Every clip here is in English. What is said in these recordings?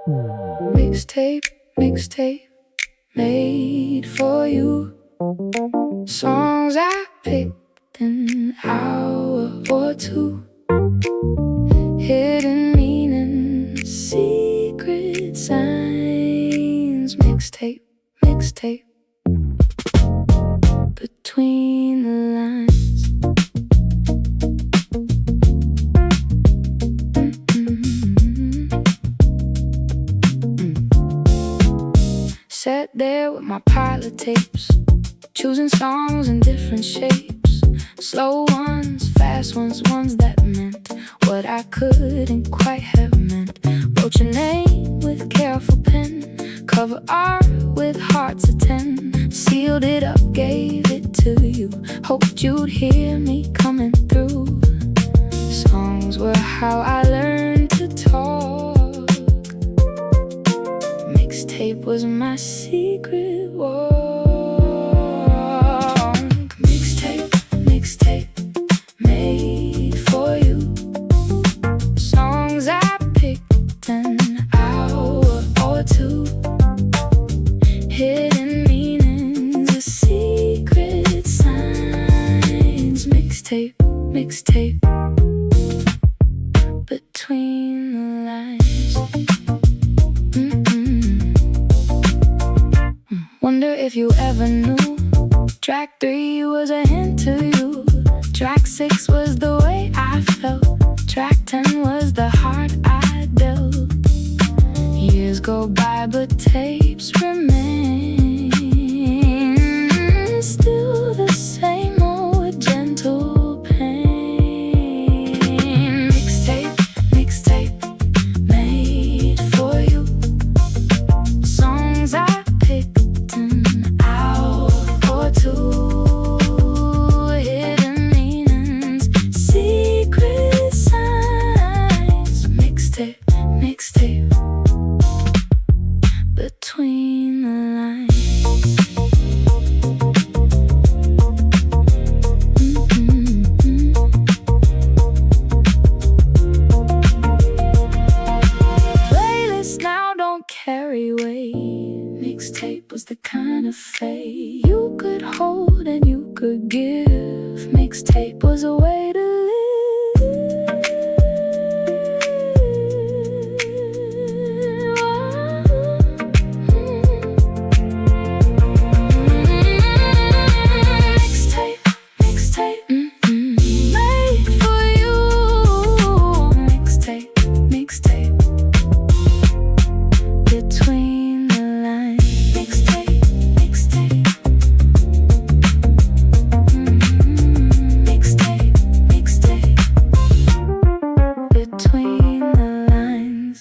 Mixtape, mixtape, made for you. Songs I picked in an hour or two. Hidden meanings, secret signs. Mixtape, mixtape, between the lines. Sat there with my pile of tapes, choosing songs in different shapes. Slow ones, fast ones, ones that meant what I couldn't quite have meant. Wrote your name with careful pen, cover art with hearts of 10. Sealed it up, gave it to you, hoped you'd hear me coming through. Songs were how I learned to talk. Mixtape was my secret walk. Mixtape, mixtape, made for you. Songs I picked an hour or two. Hidden meanings, a secret signs. Mixtape, mixtape, between the lines. Wonder if you ever knew track 3 was a hint to you. Track 6 was the way I felt. Track 10 was the heart I dealt. Years go by but tapes remain. Still the same old gentle pain. Mixtape, mixtape, made for you. Songs I picked an hour or two. Hidden meanings, secret signs. Mixtape, mixtape, between the lines. Playlists now don't carry weight. Mixtape was the kind of fate you could hold and you could give. Mixtape was a way to live. Mixtape, mixtape, made for you. Mixtape, mixtape, between the lines. Mixtape, mixtape, mixtape, mixtape, between the lines.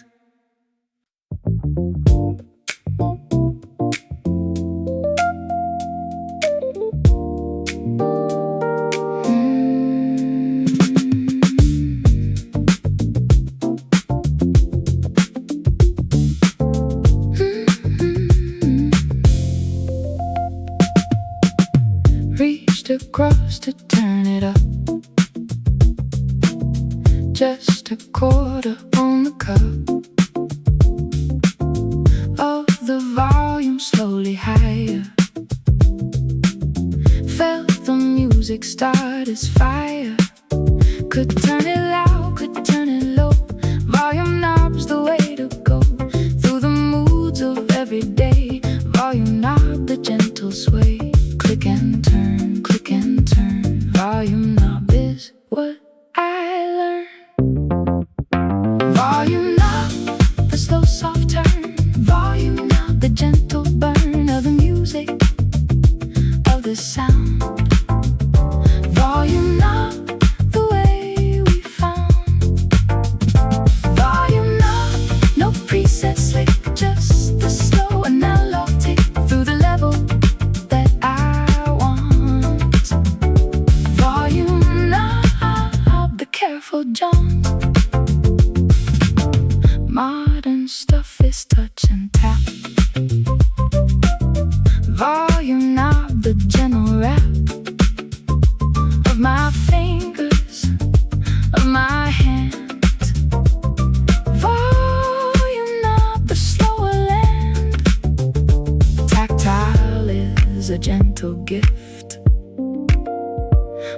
Reached across to turn it up, just a quarter on the cup of the volume slowly higher. Felt the music start as fire. Could turn it loud, could turn it low. Volume knob's the way to go through the moods of every day. Volume knob, the gentle sway. Click and turn, click and turn. Volume knob is what I learned. Volume knob, the slow soft turn. Volume knob, the gentle burn of the music, of the sound. Volume knob, the way we found. Volume knob, no preset slick, just the slow analog tick through the level that I want. Volume knob, the careful jaunt. Modern stuff is touch and tap. Volume knob, the gentle rap of my fingers, of my hands. Volume knob, the gentle gift.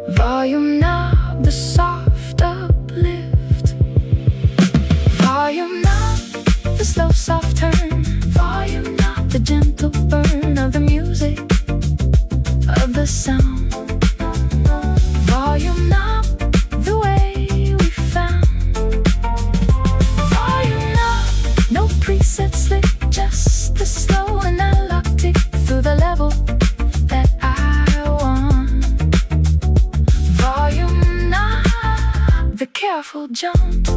Volume knob, the soft uplift. Volume knob, the slow soft turn. Volume knob, the gentle burn of the music, of the sound. Volume knob, the way we found. Volume knob, no preset slick, just the slow analog tick through the level that I want. Volume knob, the careful jump.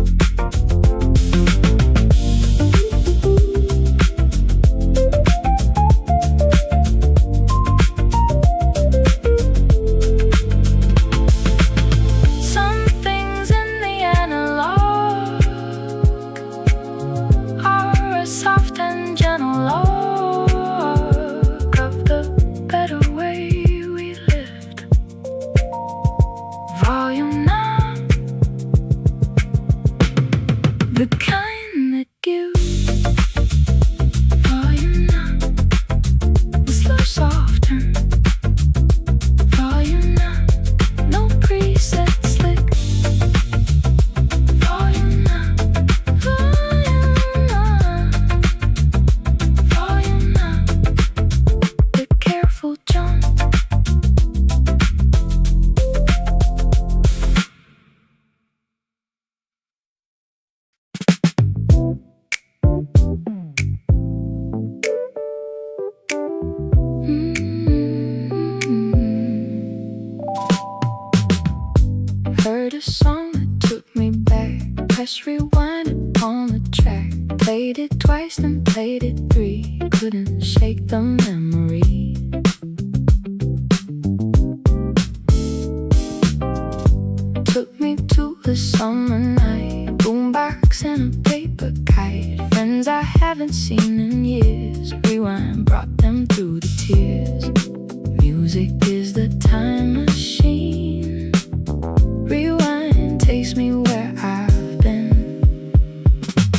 The kind that gives. Volume knob, the slow soft turn. Volume knob, no preset slick. Volume knob, volume knob, volume knob, the careful jump. Heard a song that took me back. Press rewind on the track. Played it twice, then played it three. Couldn't shake the memory. Took me to a summer night. Boombox and a paper kite. Friends I haven't seen in years. Rewind brought them through the tears. Music is the time machine. Rewind takes me where I've been.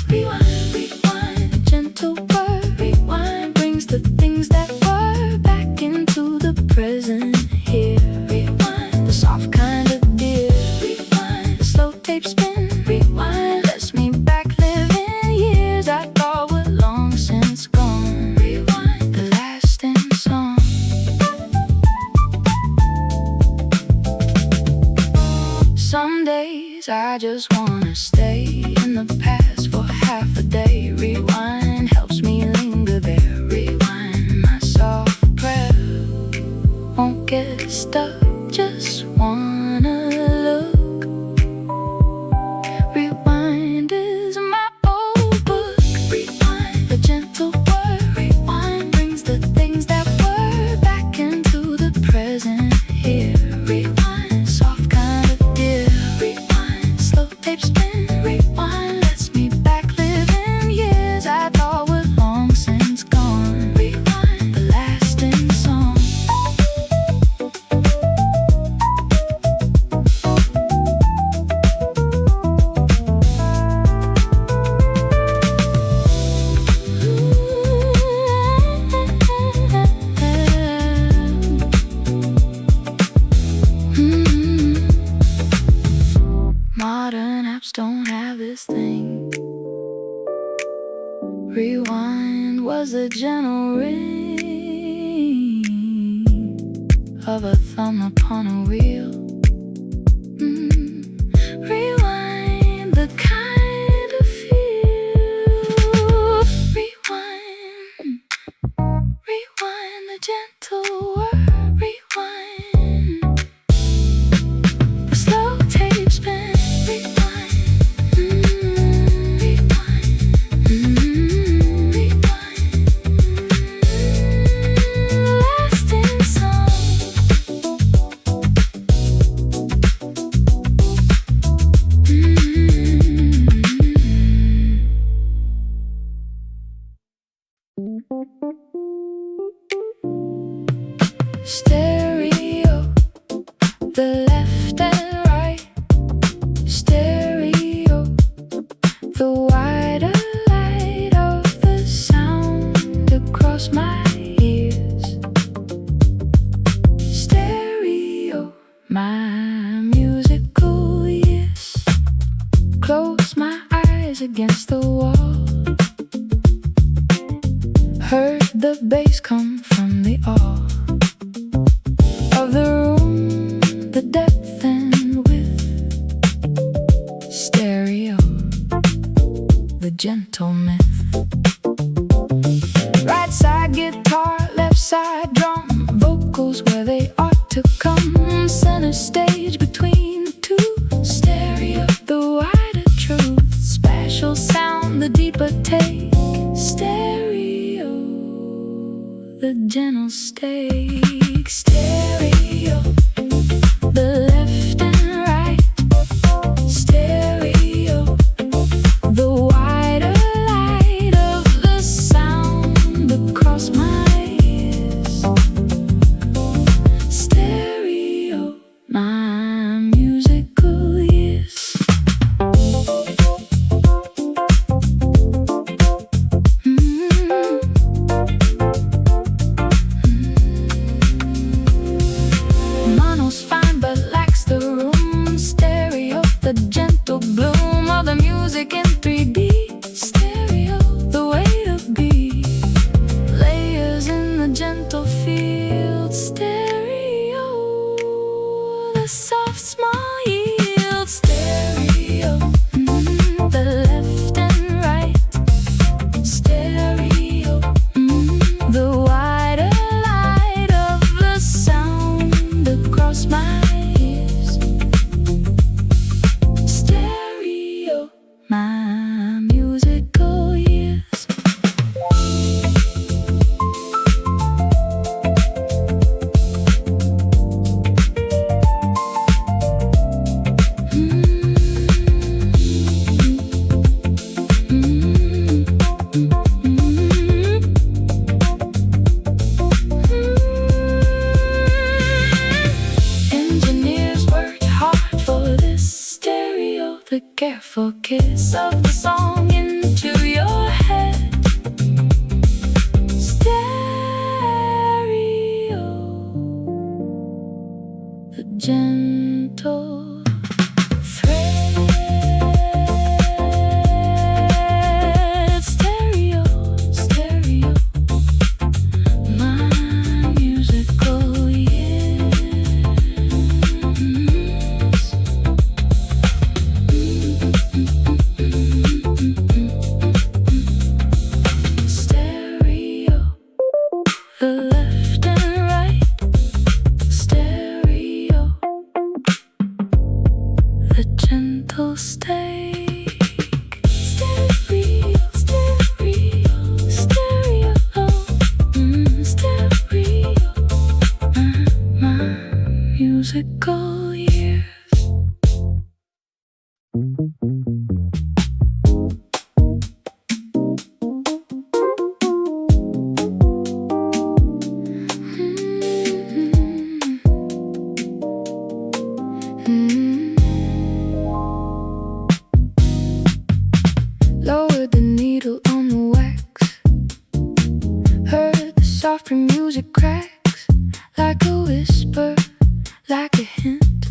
Rewind, rewind, a gentle word. Rewind brings the things that were back into the present here. Rewind, the soft kind of dear. Rewind, the slow tape spin. Rewind lets me back living years I thought were long since gone. Rewind, the lasting song. Some days I just wanna stay in the past for half a day. Rewind helps me linger there. Rewind, my soft prayer won't get stuck, just wanna look. Rewind is my old book. Rewind, the gentle word. Rewind brings the things that were back into the present here. Rewind, soft kind of dear. Rewind, slow tape spin. Rewind lets me back living years I thought were long since gone. Rewind, the lasting song. Modern apps don't have this thing. Rewind was a gentle ring of a thumb upon a wheel. Rewind, the kind of feel. Rewind, rewind, the gentle word. Rewind, the slow tape spin. Rewind, rewind, rewind, lasting song. Stereo, the left and right. Stereo, the wider light of the sound across my ears. eyes against the wall. Heard the bass come from the awe of the room, the depth and width. Stereo, the gentle myth. Right side guitar, left side drum, vocals where they ought to come. Center stage between the two. Stereo, the wider truth. Special sound, the deeper take. Stereo, the gentle stake. Stereo, the left and right. Stereo, the wider light of the sound across my ears. Stereo, my musical years. Mono's fine but lacks the room. Stereo, the gentle bloom of the music in 3D. Stereo, the way to be. Layers in the gentle field. Stereo, the soft small yield. Stereo, the left and right. Stereo, the wider light of the sound across my ears. Stereo, my musical years. Engineers worked hard for this. Stereo, the careful kiss of the song into your head. Stereo, the gentle thread. Stereo, stereo, my musical years. Stereo, the left and right. Stereo, the gentle stake. Stereo, stereo, stereo, stereo, my musical years. Lowered the needle on the wax. Heard the soft music cracks like a whisper, like a hint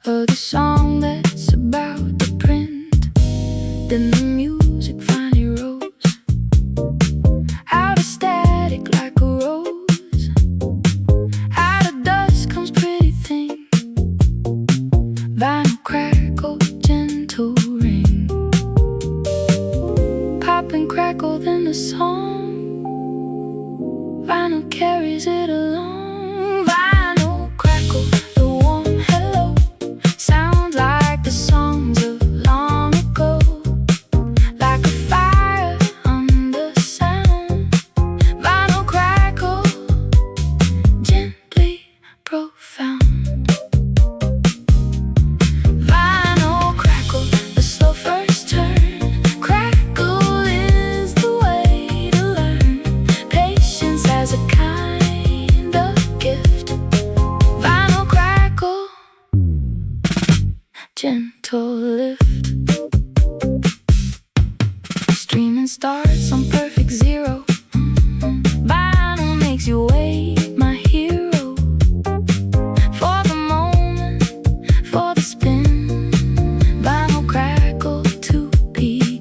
of the song that's about to print. Then the music finally rose out of static like a rose. Out of dust comes pretty thing. Vinyl crackle, gentle ring. Pop and crackle, then the song. Vinyl carries it along. Vinyl crackle, the warm hello. Sounds like the songs of long ago. Like a fire under sound. Vinyl crackle, gently profound. Vinyl crackle, the slow first turn. Crackle is the way to learn. Patience as a kind of gift. Vinyl crackle, gentle lift. Streaming starts on perfect zero. Vinyl makes you wait, my hero. For the moment, for the spin. Vinyl crackle to be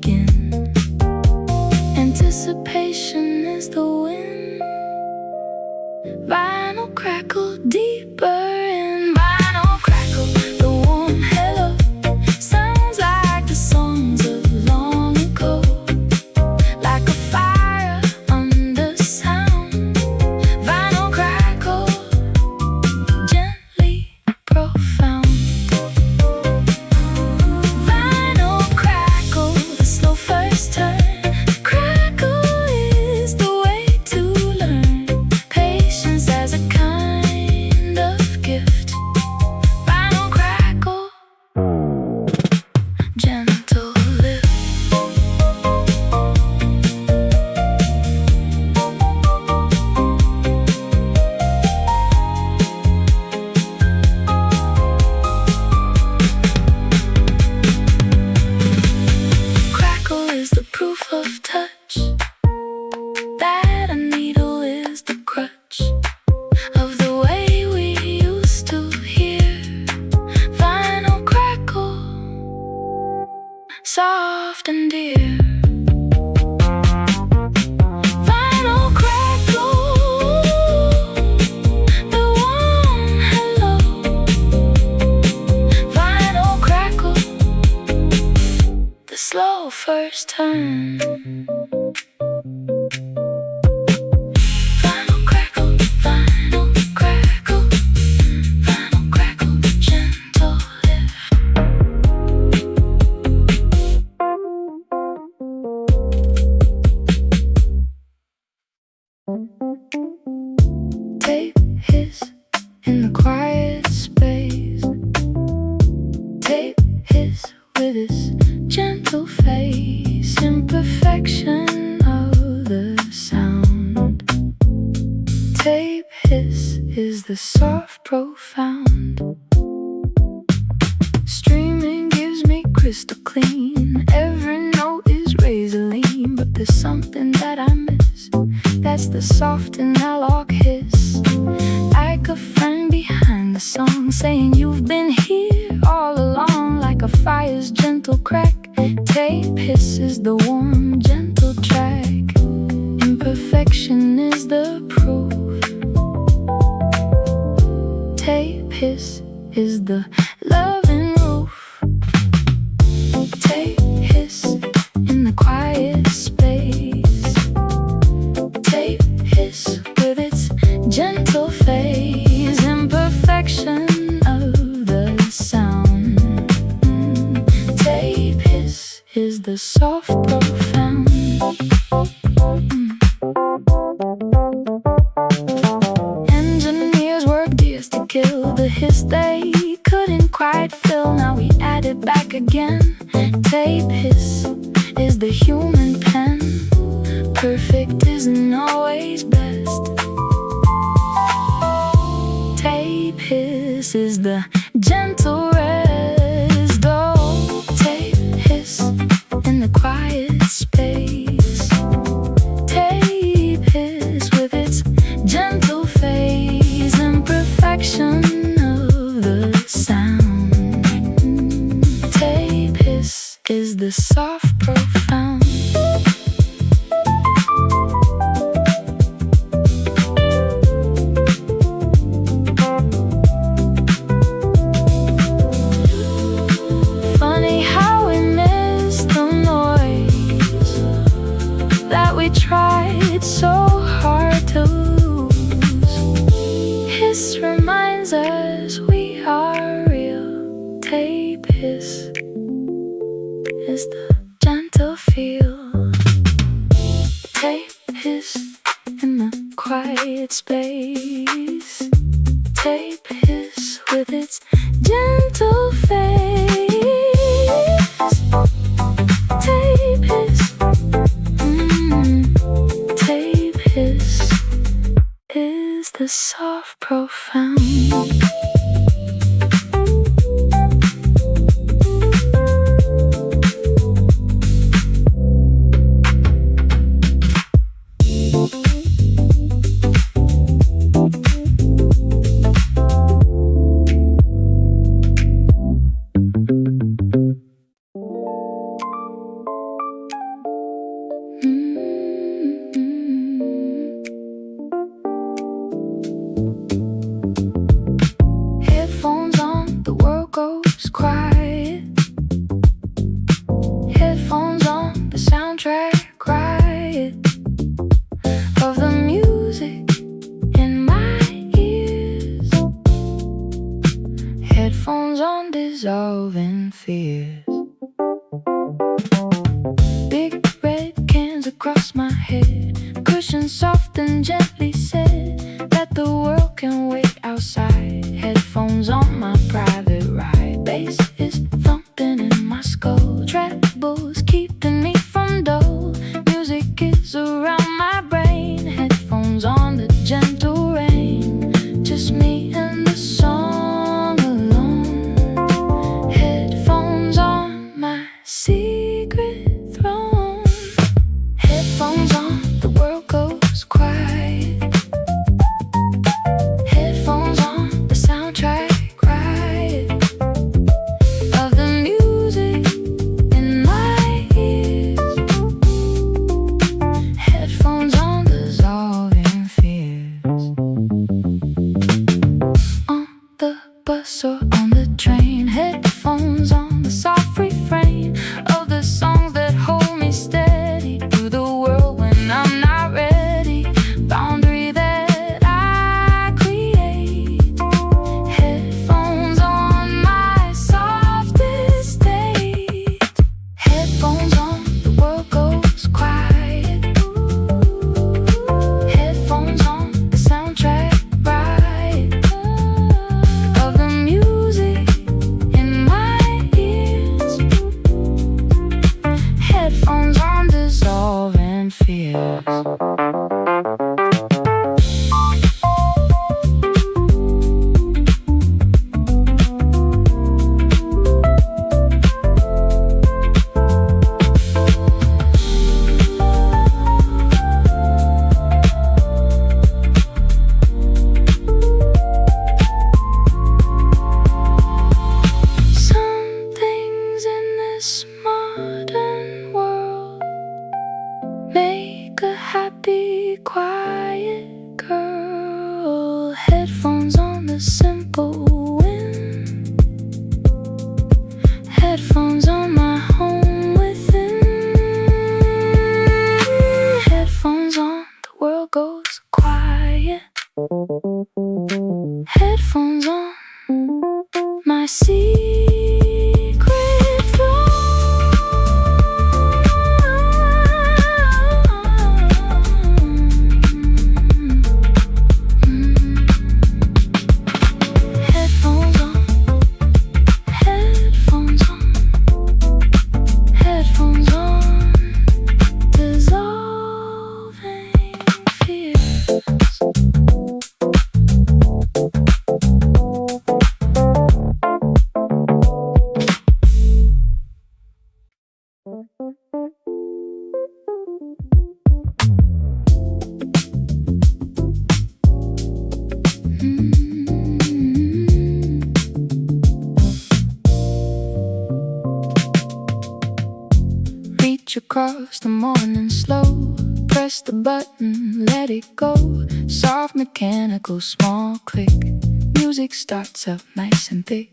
proof of touch, that a needle is the crutch of the way we used to hear vinyl crackle, soft and dear. Vinyl crackle, the warm hello. Vinyl crackle, the slow first turn. Vinyl crackle, vinyl crackle, vinyl crackle, gentle lift. Tape hiss in the quiet space. Tape hiss with its gentle face. Imperfection of the sound. Tape hiss is the soft profound. Streaming gives me crystal clean. Every note is razor lean, but there's something that I miss. That's the soft analog hiss. Like a friend behind the song, saying you've been here all along. Like a fire's gentle crack. Tape hiss is the warm, gentle track. Imperfection is the proof. Tape hiss is the loving roof. Tape hiss in the quiet space. Tape hiss with its gentle phase. Imperfection of the sound. Tape hiss is the soft profound. Engineers worked years to kill the hiss they couldn't quite fill. Now we add it back again. Tape hiss is the human pen. Perfect isn't always best. Tape hiss is the gentle rest. Oh, tape hiss in the quiet space. Tape hiss with its gentle phase. Imperfection of the sound. Tape hiss is the soft profound. Funny how we miss the noise that we tried so hard to lose. Hiss reminds us we are real. Tape hiss is the gentle feel. Tape hiss in the quiet space. Tape hiss with its gentle face. Tape hiss, tape hiss is the soft profound. Headphones on, the world goes quiet. Headphones on, the soundtrack riot of the music in my ears. Headphones on, dissolving fears. Big red cans across my head. Cushion soft and gently said that the world can wait outside. Headphones on, my private ride. Bass is thumping in my skull. Trebles keeping me from dull. Music is around my brain. Headphones on, the gentle rain. Just me and the song alone. Headphones on, my secret throne. fears. Make a happy, quiet girl. Headphones on the simple wind. Headphones on my home within. Headphones on, the world goes quiet. Headphones on, my secret throne. Reach across the morning slow. Press the button, let it go. Soft mechanical small click. Music starts up nice and thick.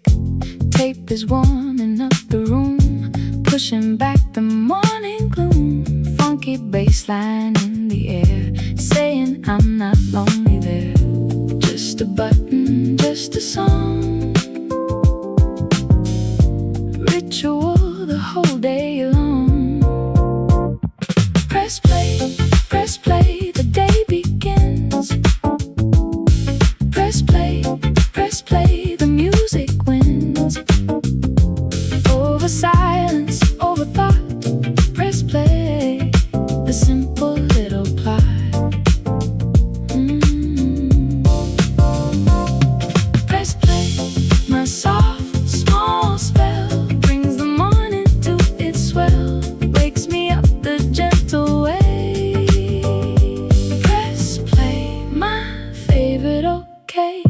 Tape is warming up the room, pushing back the morning gloom. Funky bass line in the air, saying I'm not lonely there. Just a button, just a song. Ritual the whole day long. Press play, the day begins. Press play, the music wins. Over silence, over thought. Press play, the simple little plot. Press play, my soft, small spell brings the morning to its swell. Wakes me up the gentle way. Press play, my favorite okay.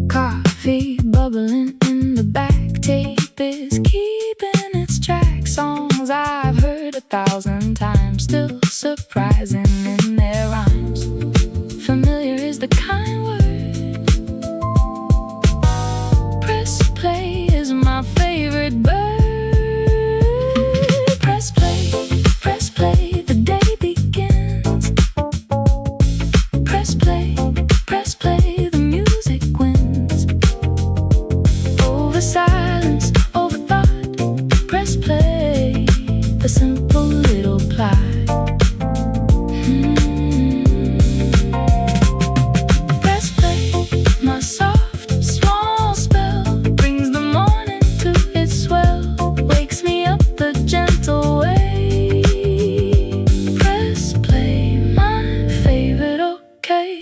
Coffee bubbling in the back. Tape is keeping its track. Songs I've heard 1,000 times, still surprising in their rhymes. Familiar is the kind word. Press play is my favorite bird. Press play, the day begins. Press play, the music wins. Over silence, over thought. Press play, the simple little plot. Press play, my soft, small spell brings the morning to its swell. Wakes me up the gentle way. Press play, my favorite okay.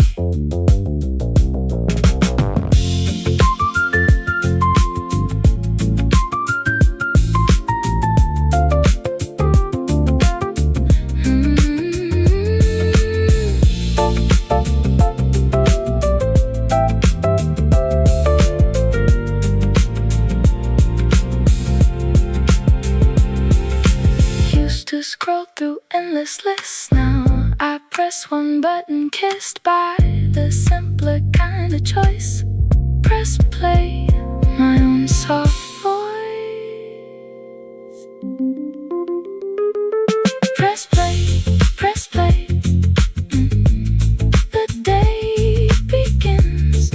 Used to scroll through endless lists. Now I press one button, kissed by the simpler kind of choice. Press play, my own soft voice. Press play, the day begins.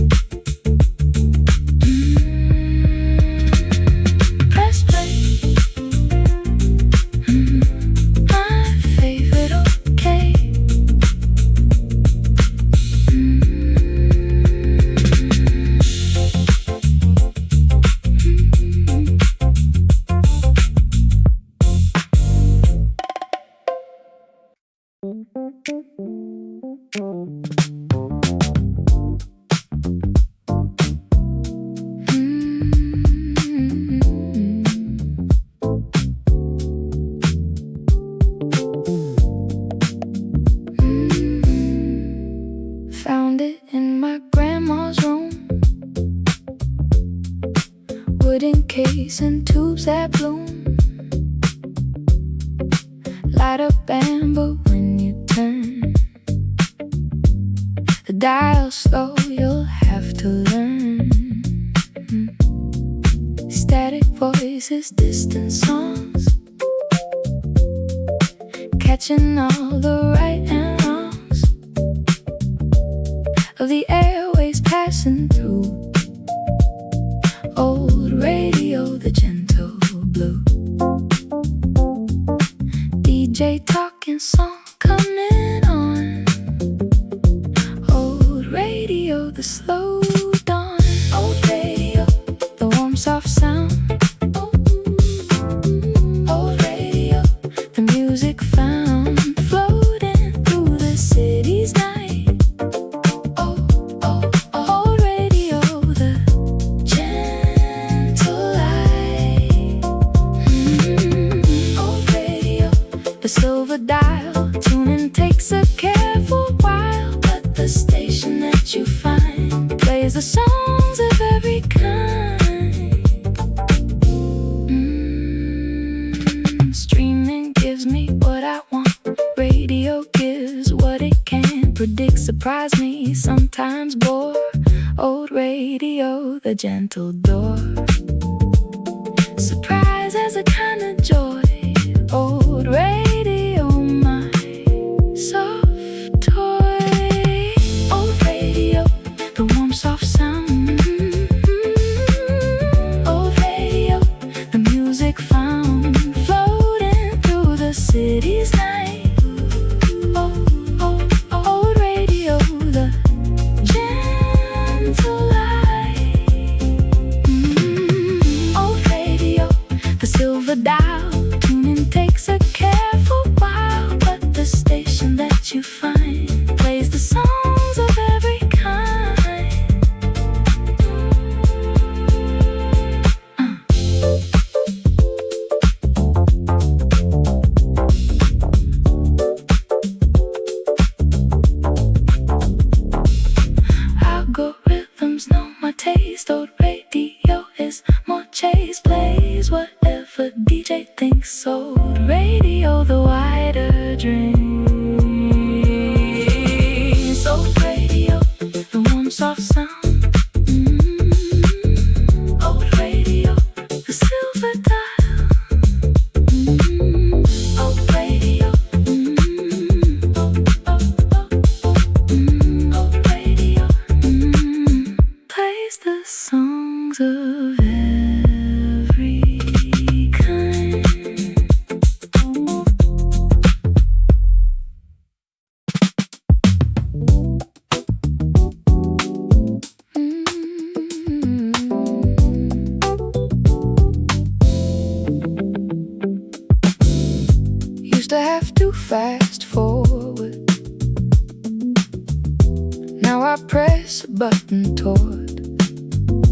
Press play, my favorite okay. bulbs that bloom light up amber when you turn the dial slow, you'll have to learn. Static voices, distant songs, catching all the right and wrongs of the airways passing through. Old radio, the gentle blue. DJ talking song coming on. Old radio, the slow dawn. Old radio, the warm soft sound. Old radio, the music found floating through the city's night. Old radio, the gentle light. Old radio, the silver dial. Tuning takes a careful while, but the station that you find plays the songs of every kind. Streaming gives me what I want. Radio gives what it can. Predict, surprise me, sometimes bore. Old radio, the gentle door. Surprise as a kind of joy. Old radio, my soft toy. Old radio, the warm soft sound. Old radio, the music found floating through the city's night. Old radio, the gentle light. Old radio, the silver dial. Tuning takes a careful while, but the station that you find plays the songs of every kind. Algorithms know my taste. Old radio is more chase, plays whatever DJ thinks. Old radio, the wider dreams. Old radio, the warm soft sound. Old radio, the silver dial. Old radio, old radio, plays the songs of every kind. Used to have to fast forward. Now I press a button toward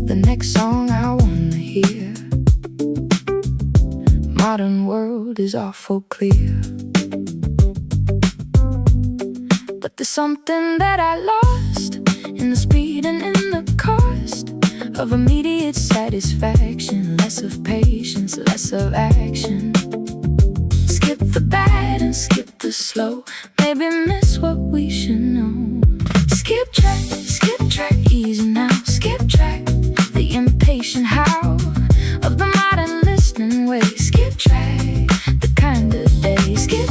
the next song I wanna hear. Modern world is awful clear, but there's something that I lost in the speed and in the cost of immediate satisfaction. Less of patience, less of action. Skip the bad and skip the slow. Maybe miss what we should know. Skip track, easy now. Skip track, the impatient how of the modern listening way. Skip track, the kind of day. Skip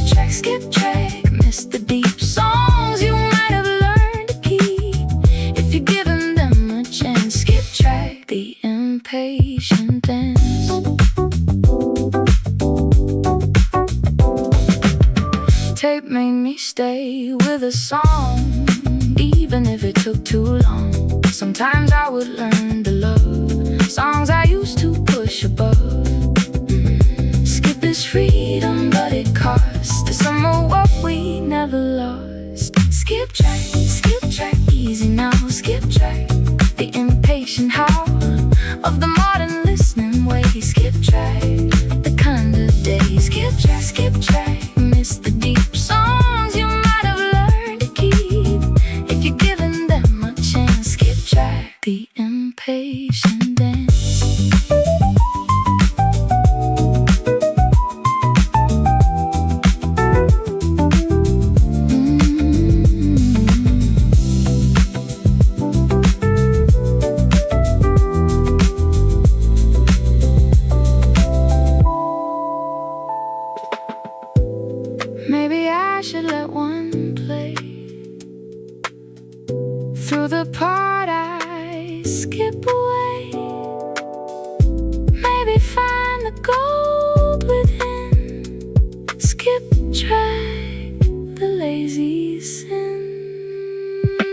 track, miss the deep songs you might have learned to keep if you're giving them a chance. Skip track, the impatient dance. Tape made me stay with a song, even if it took too long. Sometimes I would learn to love songs I used to push above. Skip is freedom, but it costs some of what we never lost. Skip track, easy now. Skip track, the impatient how of the modern listening way. Skip track, the kind of day. Skip track, miss the deep songs you might have learned to keep if you're giving them a chance. Skip track, the impatient dance. Maybe I should let one play through the part I skip away. Maybe find the gold within. Skip track, the lazy sin.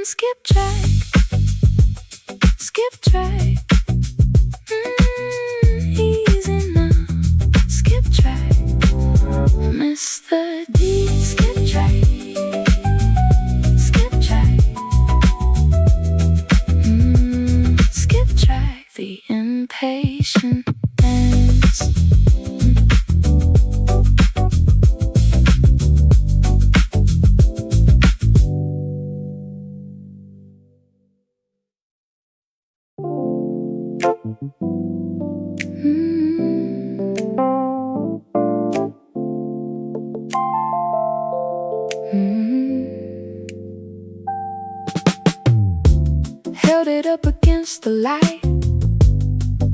Skip track, skip track. Easy now. Skip track, miss the D. Skip track, skip track. Skip track, the impatient dance. Held it up against the light.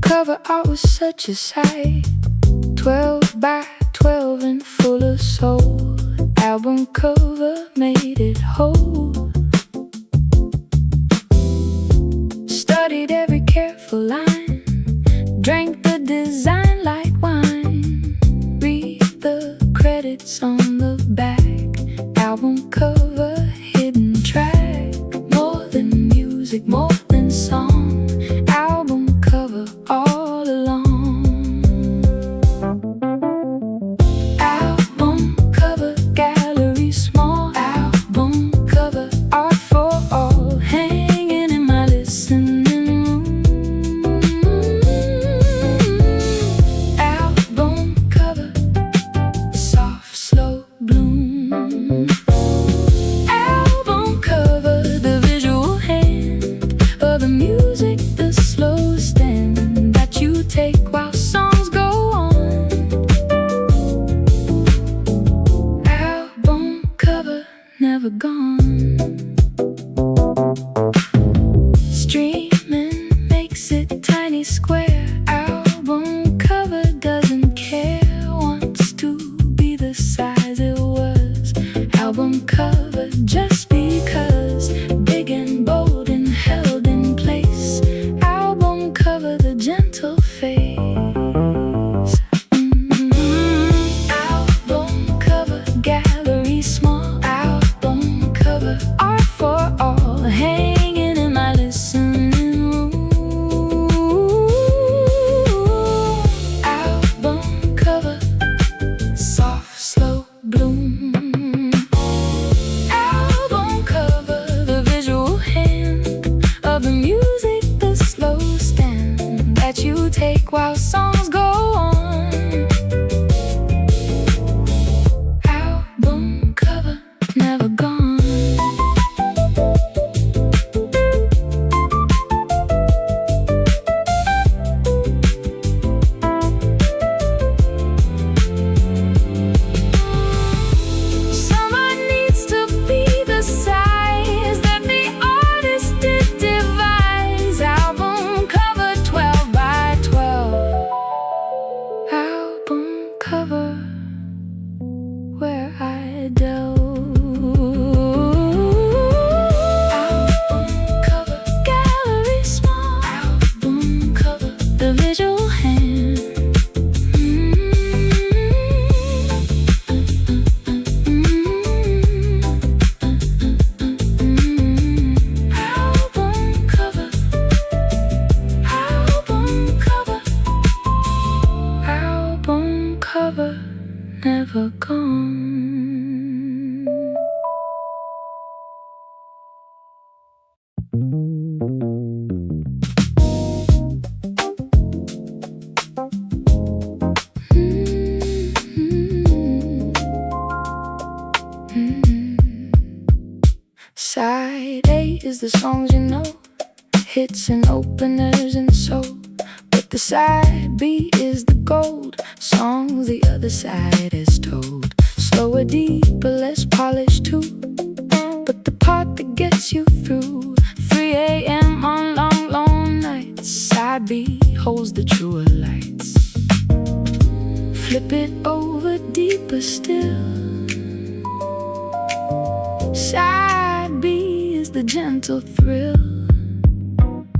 Cover art was such a sight. 12 by 12 and full of soul. Album cover made it whole. Studied every careful line. Drank the design like wine. Read the credits on the back. Album cover, hidden track. More than music, more than song. Album cover all along. Album cover, gallery small. Album cover, art for all. Hanging in my listening room. Album cover, soft, slow bloom. Album cover, the visual hand of the music, the slow stand that you take while songs go on. Album cover, never gone. Streaming makes it tiny square. Album cover doesn't care, wants to be the size it was. Album cover just because, big and bold and held in place. Album cover, the gentle face. Album cover, gallery small. Album cover, art for all. Hanging in my listening room. Album cover, soft, slow bloom. Album cover, the visual hand of the music, the slow stand that you take while songs go on. Album cover, never gone. Someone needs to be the size that the artist did devise. Album cover, 12 by 12. Album cover, where I dove. Album cover, gallery small. Album cover, the visual hand. Album cover, album cover, album cover, never gone. Side A is the songs you know, hits and openers and soul. But the side B is the gold, songs the other side is told. Slower, deeper, less polished too, but the part that gets you through. 3 a.m. on long, long nights. Side B holds the truer lights. Flip it over, deeper still. the gentle thrill.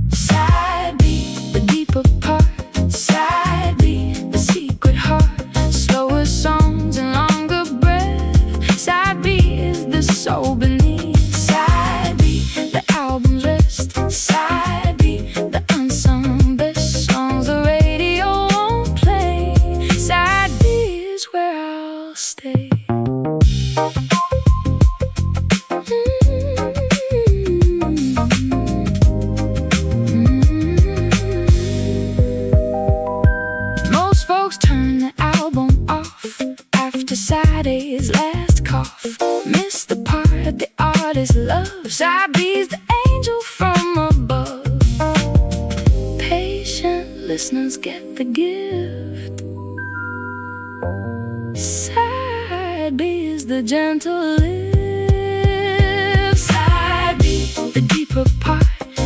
Side B, the deeper part. Side B, the secret heart. Slower songs and longer breath. Side B is the soul beneath. Side B, the album's rest. Side B, the unsung best songs the radio won't play. Side B is where I'll stay. Most folks turn the album off after side A's last cough. Miss the part the artist loves. Side B's the angel from above. Patient listeners get the gift. Side B is the gentle lift. Side B, the deeper part.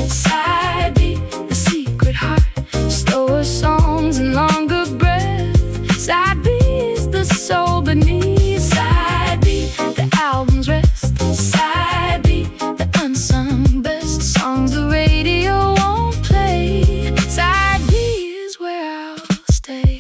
Side B, the secret heart. Slower songs and longer breath. Side B is the soul beneath. Side B, the album's rest. Side B, the unsung best songs the radio won't play. Side B is where I'll stay.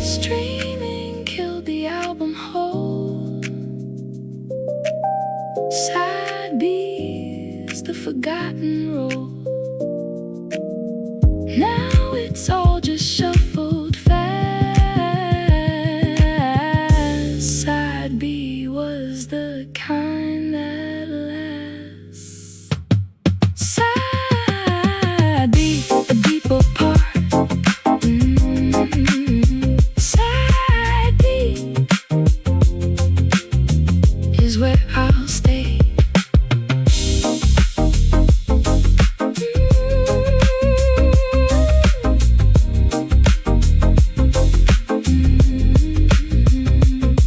Streaming killed the album whole. Side B is the forgotten role. Now it's all just shuffled fast. Side B was the kind that lasts. Side B, the deeper part. Side B is where I'll stay.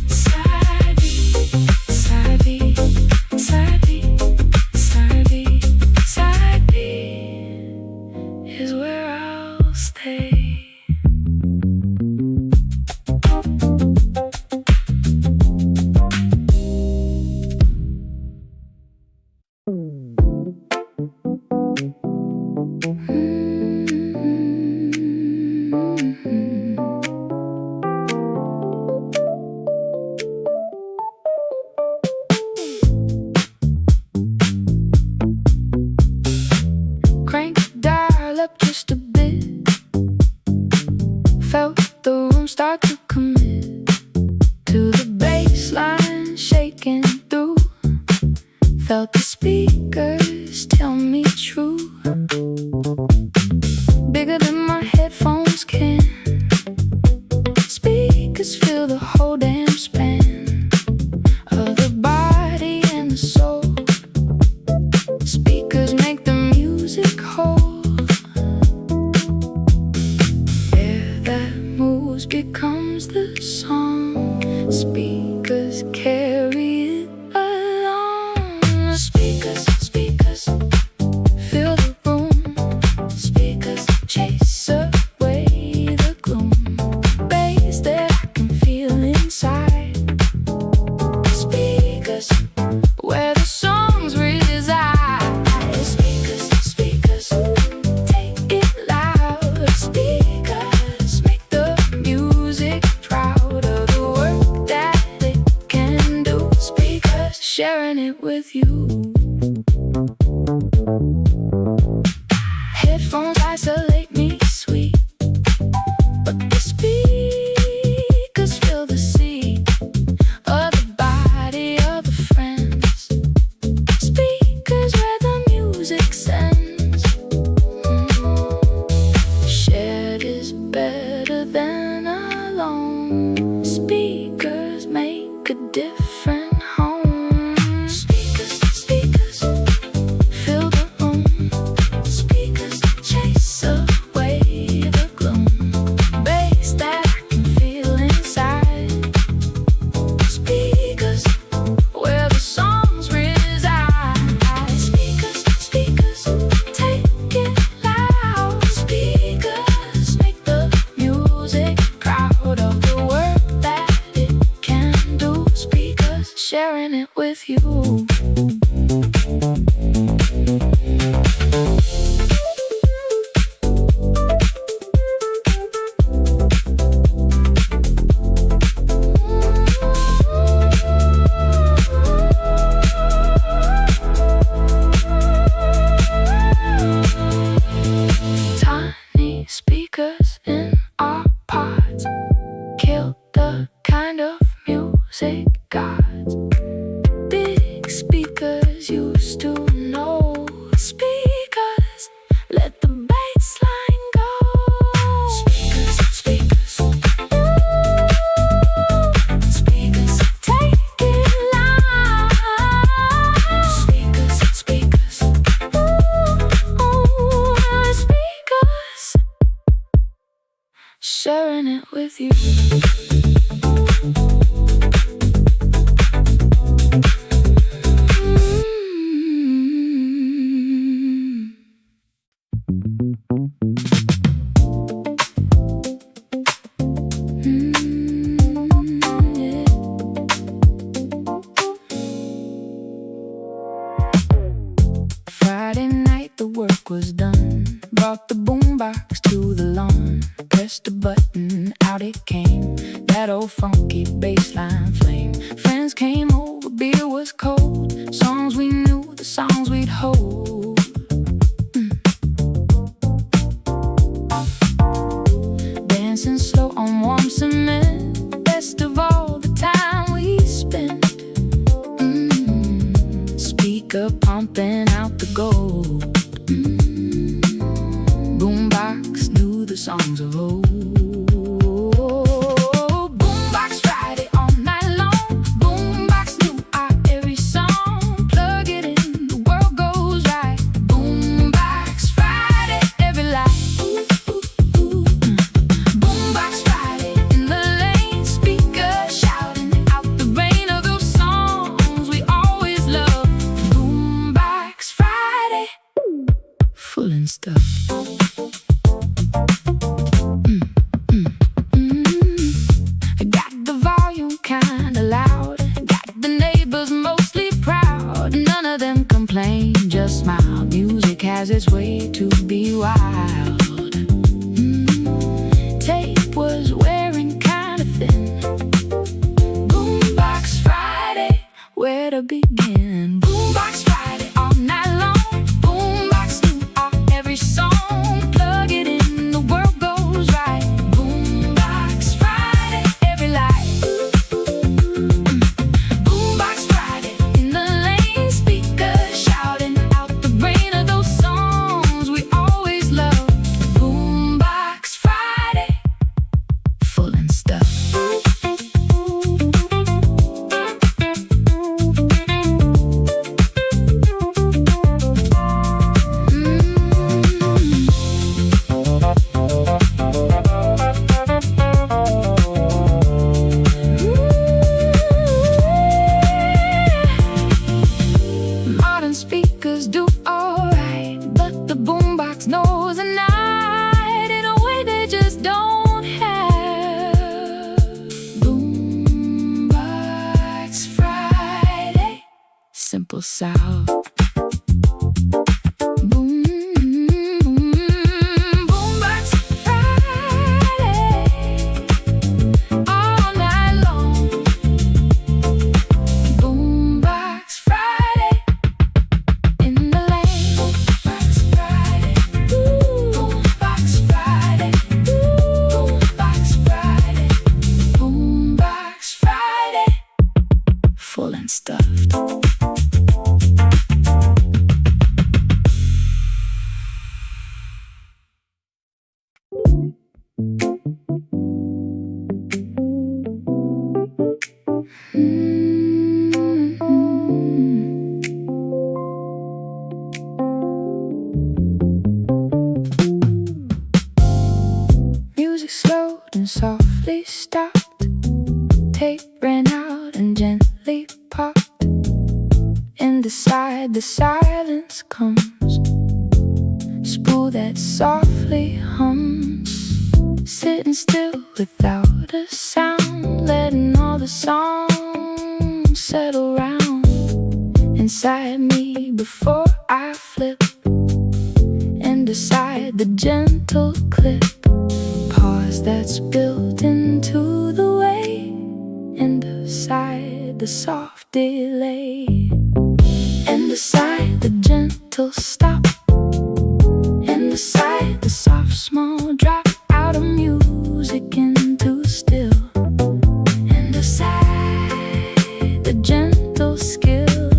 Side B, side B, side B, side B, side B is where I'll stay. Crank the dial up just a bit. Felt the room start to commit to the bass line shaking through. Felt the speakers tell me true. Bigger than my headphones can. Speakers fill the whole damn span of the body and the soul. Speakers make the music whole. Air that moves becomes the song. Speakers carry it along. Speakers, speakers fill the room. Speakers chase away the gloom. Bass that I can feel inside. Speakers where the songs reside. Speakers, speakers take it loud. Speakers make the music proud of the work that it can do. Speakers sharing it with you. Headphones isolate me sweet, but the speakers fill the seat of the body of the friends. Speakers where the music sends. Shared is better than alone. Speakers make a different home. Speakers, speakers fill the room. Speakers chase away it with you. Friday night the work was done. Brought the boombox to the lawn. Pressed a button, out it came. That old funky bassline flame. Friends came over, beer was cold. Songs we knew, the songs we'd hold. Dancing slow on warm cement. Best of all, the time we spent. Speaker pumping out the gold. Boombox knew the songs of old. Boombox Friday all night long. Boombox knew our every song. Plug it in, the world goes right. Boombox Friday, every light. Boombox Friday in the lane. Speaker shouting out the rain of those songs we always loved. Boombox Friday, full and stuff. Got the volume kinda loud. Got the neighbors mostly proud. None of them complain, just smile. Music has its way to be wild. Tape was wearing kinda thin. Boombox Friday, where to begin? Boombox Friday all night long. Boombox knew our every song. Plug it in, the world goes right. Boombox Friday, every light. Boombox Friday in the lane. Speaker shouting out the brain of those songs we always loved. Boombox Friday, full and stuff. Modern speakers do alright, but the boombox knows a night in a way they just don't have. Boombox Friday, simple sound. Boombox Friday, all night long. Boombox Friday in the lane. Boombox Friday, Boombox Friday, Boombox Friday, Boombox Friday, full and stuffed. Music slowed and softly stopped. Tape ran out and gently popped. Inside the silence comes. Spool that softly hums. Sitting still without a sound. Letting all the songs settle round inside me before I flip. And decide the gentle clip. Pause that's built into the way. And decide the soft delay. And decide the gentle stop. And decide the soft small drop out of music into still. And decide the gentle skill.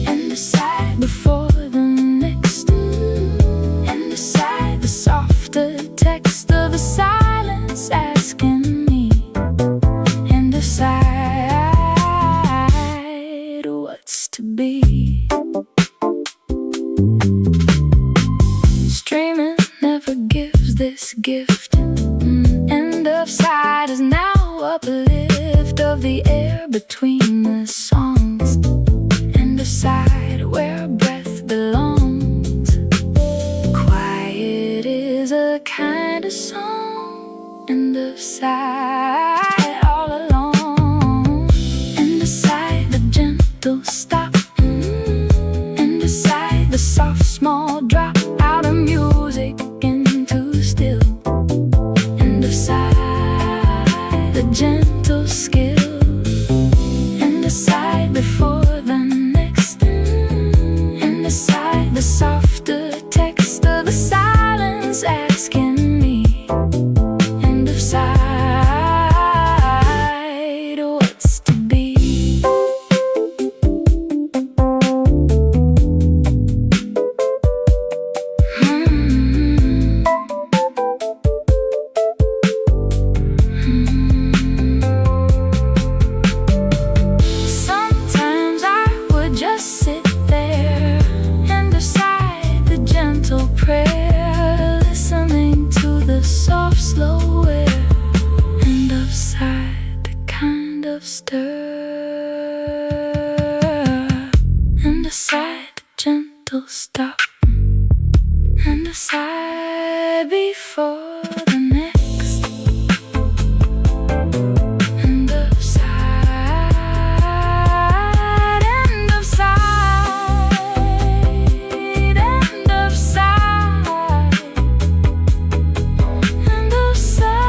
And decide before the next. And decide the softer text of the silence asking me. And decide what's to be. Streaming, never give the kind of song and the side all alone, and beside the gentle stop, and beside the soft small drop out of music into still, and beside the gentle skill, and beside before the next, and beside the softer text of the silence asking me, and beside what's to be. Sometimes I would just sit there and beside the gentle prayer, listening to the soft slow air, and beside the kind of stir, and beside the gentle stop, and beside before the next, and beside, and beside, and beside,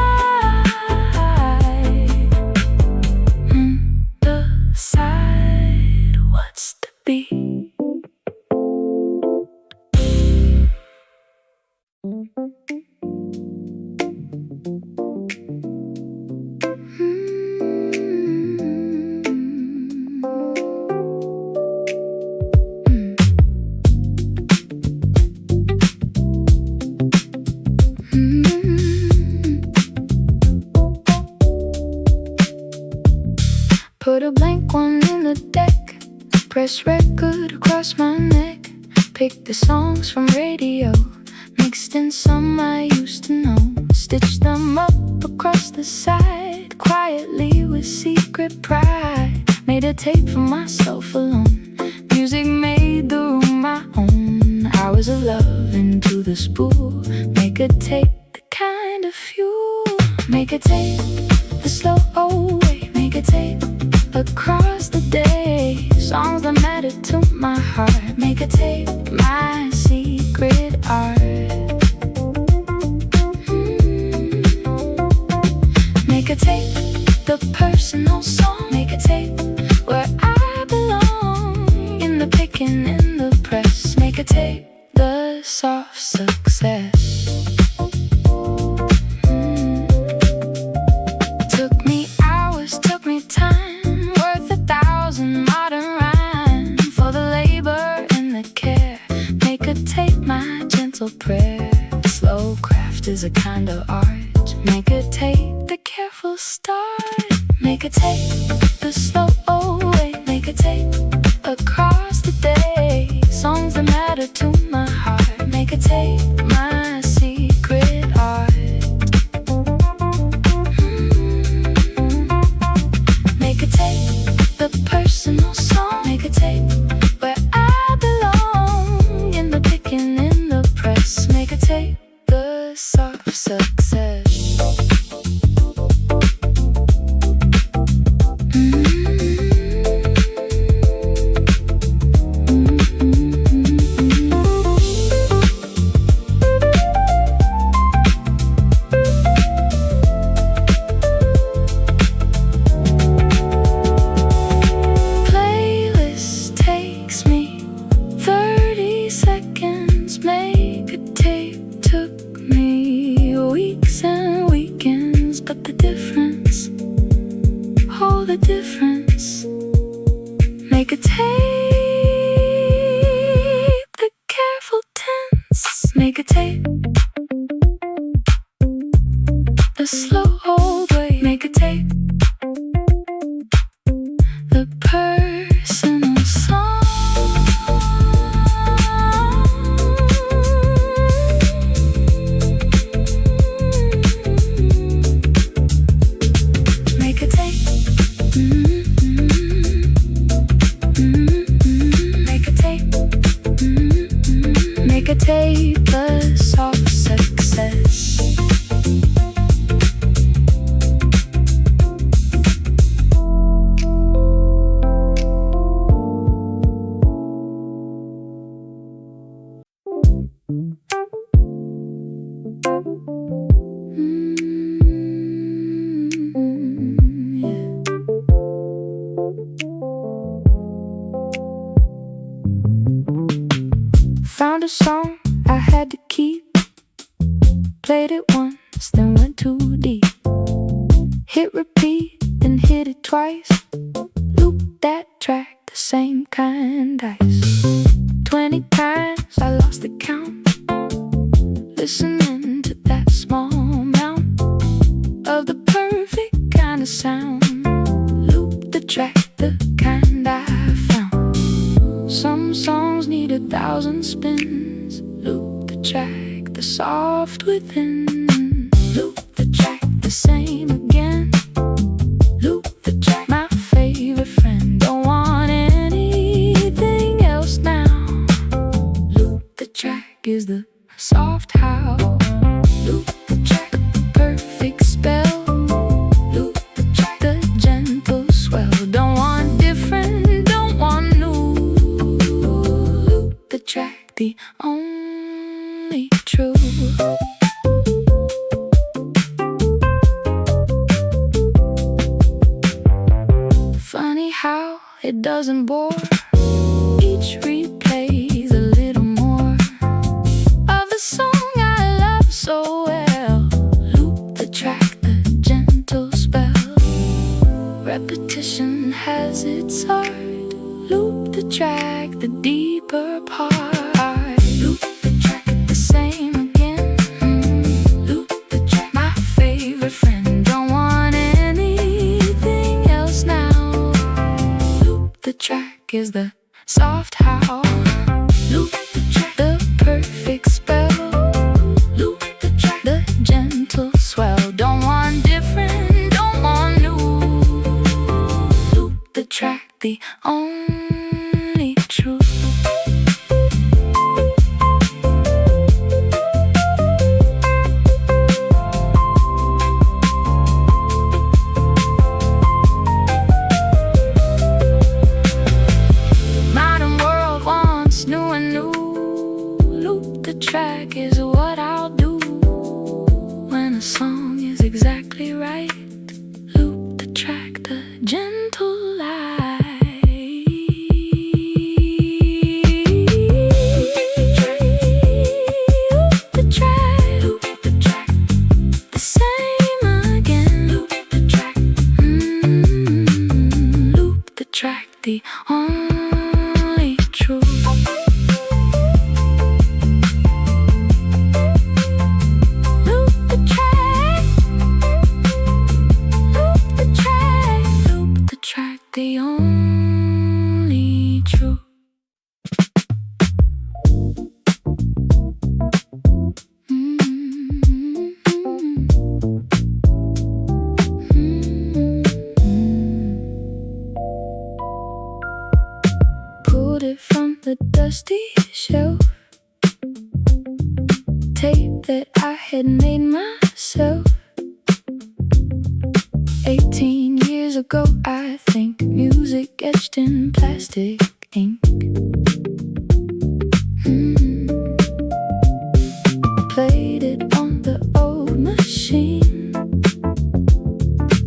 and beside what's to be. Put a blank one in the deck, press record across my neck, pick the songs from radio, mixed in some I used to know, stitch them up across the side, quietly with secret pride, made a tape for myself alone, music made the room my own, hours of love into the spool, make a tape the kind of fuel, make a tape the slow way, make a tape across the day, songs that matter to my heart, make a tape my secret art. Make a tape the personal song, make a tape where I belong, in the picking, in the press, make a tape the soft success. Took me hours, took me time, worth 1,000 modern rhyme, for the labor and the care, make a tape my gentle prayer. Slow craft is a kind of art, make a tape the careful start, make a tape the slow way, make a tape across the day, songs that matter to my heart, make a tape my secret art. Make a tape the personal song, make a tape where I belong, in the picking, in the press, make a tape the soft success. Playlist takes me 30 seconds, make a tape took me weeks and weekends, but the difference, oh the difference, make a tape the careful tense, make a tape the slow old way, make a tape the personal song. Make a tape, make a tape, make a tape the soft success. keep. Played it once, then went too deep. Hit repeat, then hit it twice. Loop that track, the same kind ice. 20 times I lost the count, listening to that small amount of the perfect kind of sound. Loop the track, the kind I found. Some songs need 1,000 spins. Loop the track, the soft within. Loop the track, the same again. Loop the track, my favorite friend. Don't want anything else now. Loop the track is the soft howl. Loop the track, the perfect spell. Loop the track, the gentle swell. Don't want different, don't want new. Loop the track, the only true. Funny how it doesn't bore. Each replay's a little more of the song I love so well. Loop the track, the gentle spell. Repetition has its art. Loop the track, the deeper part. Loop the track, the same again. Loop the track, my favorite friend. Don't want anything else now. Loop the track is the soft howl. Loop the track, the perfect spell. Loop the track, the gentle swell. Don't want different, don't want new. Loop the track, the only true. Modern world wants new and new. Loop the track is what I'll do when a song is exactly right. Loop the track, the gentle light. Loop the track, loop the track, the same again. Loop the track, loop the track, the only true. Loop the track, loop the track, loop the track, the only true. Pulled it from the dusty shelf, tape that I had made myself. 18 years ago, I think. Music etched in plastic ink. Played it on the old machine.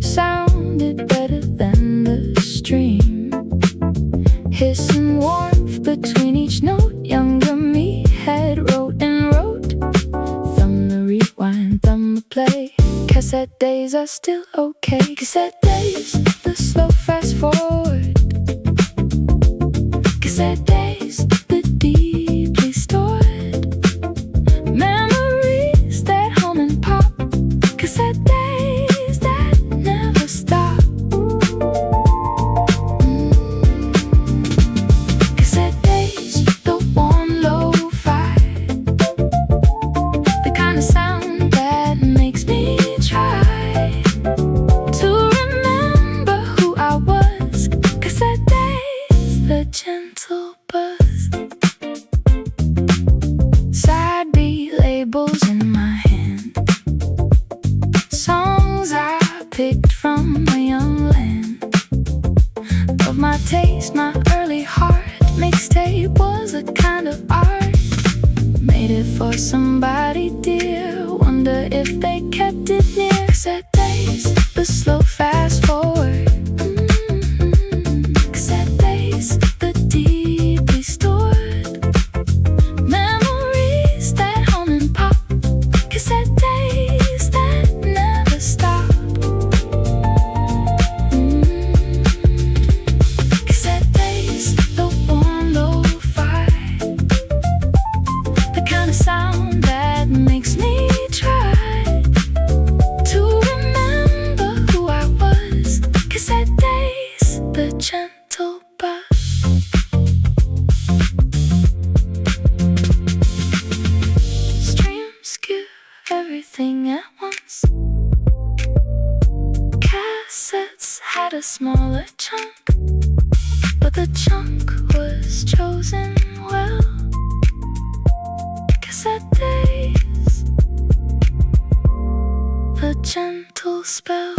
Sounded better than the stream. Hissing warmth between each note. Younger me had wrote and wrote. Thumb the rewind, thumb the play. Cassette days are still okay. Cassette days, the slow fast forward. Cassette days, the deeply stored memories that hum and pop. Cassette days that never stop. Cassette days, the warm lo-fi, the kind of sound that makes me try to remember who I was. Cassette days, the gentle buzz. Side B labels in my hand. Songs I picked from a young land. Of my taste, my early heart. Mixtape was a kind of art. Made it for somebody dear. Wonder if they kept it near. Cassette days, the slow fast forward. Cassette days, the deeply stored memories that hum and sound that makes me try to remember who I was. Cassette days, the gentle buzz. Streams give everything at once. Cassettes had a smaller chunk, but the chunk was chosen well. Cassette days, the gentle spell.